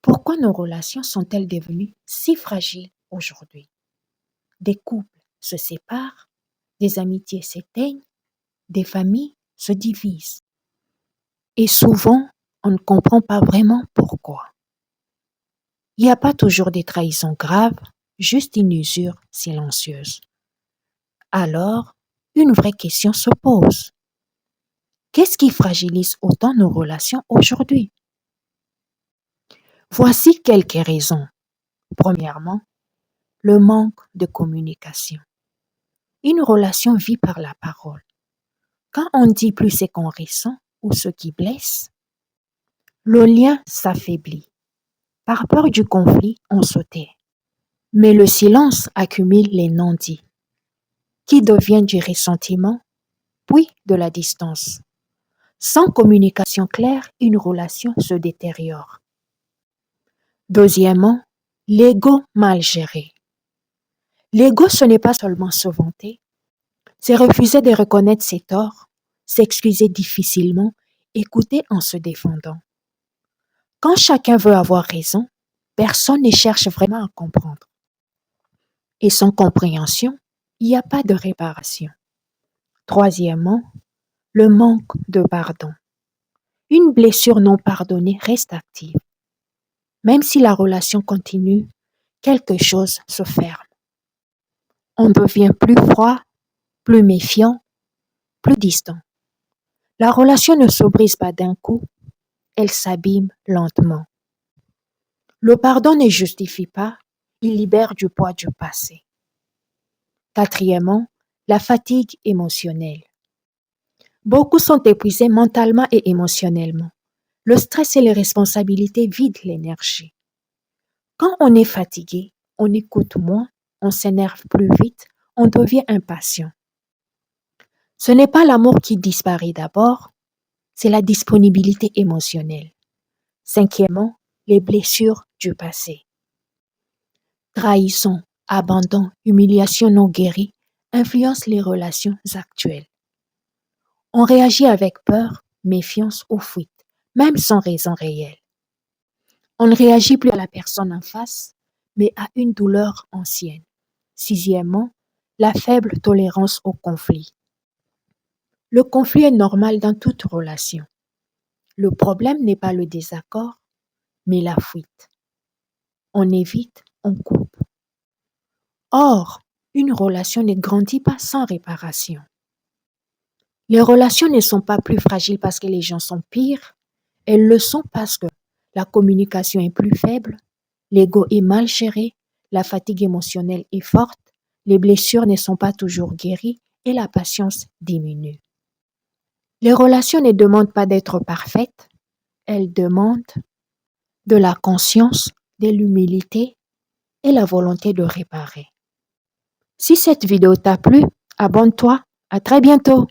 Pourquoi nos relations sont-elles devenues si fragiles aujourd'hui? Des couples se séparent, des amitiés s'éteignent, des familles se divisent. Et souvent, on ne comprend pas vraiment pourquoi. Il n'y a pas toujours des trahisons graves, juste une usure silencieuse. Alors, une vraie question se pose. Qu'est-ce qui fragilise autant nos relations aujourd'hui? Voici quelques raisons. Premièrement, le manque de communication. Une relation vit par la parole. Quand on dit plus ce qu'on ressent ou ce qui blesse, le lien s'affaiblit. Par peur du conflit, on se tait. Mais le silence accumule les non-dits, qui deviennent du ressentiment, puis de la distance. Sans communication claire, une relation se détériore. Deuxièmement, l'ego mal géré. L'ego, ce n'est pas seulement se vanter, c'est refuser de reconnaître ses torts, s'excuser difficilement, écouter en se défendant. Quand chacun veut avoir raison, personne ne cherche vraiment à comprendre. Et sans compréhension, il n'y a pas de réparation. Troisièmement, le manque de pardon. Une blessure non pardonnée reste active. Même si la relation continue, quelque chose se ferme. On devient plus froid, plus méfiant, plus distant. La relation ne se brise pas d'un coup, elle s'abîme lentement. Le pardon ne justifie pas, il libère du poids du passé. Quatrièmement, la fatigue émotionnelle. Beaucoup sont épuisés mentalement et émotionnellement. Le stress et les responsabilités vident l'énergie. Quand on est fatigué, on écoute moins, on s'énerve plus vite, on devient impatient. Ce n'est pas l'amour qui disparaît d'abord, c'est la disponibilité émotionnelle. Cinquièmement, les blessures du passé. Trahison, abandon, humiliation non guérie influencent les relations actuelles. On réagit avec peur, méfiance ou fuite, même sans raison réelle. On ne réagit plus à la personne en face, mais à une douleur ancienne. Sixièmement, la faible tolérance au conflit. Le conflit est normal dans toute relation. Le problème n'est pas le désaccord, mais la fuite. On évite, on coupe. Or, une relation ne grandit pas sans réparation. Les relations ne sont pas plus fragiles parce que les gens sont pires, elles le sont parce que la communication est plus faible, l'ego est mal géré, la fatigue émotionnelle est forte, les blessures ne sont pas toujours guéries et la patience diminue. Les relations ne demandent pas d'être parfaites, elles demandent de la conscience, de l'humilité et la volonté de réparer. Si cette vidéo t'a plu, abonne-toi. À très bientôt.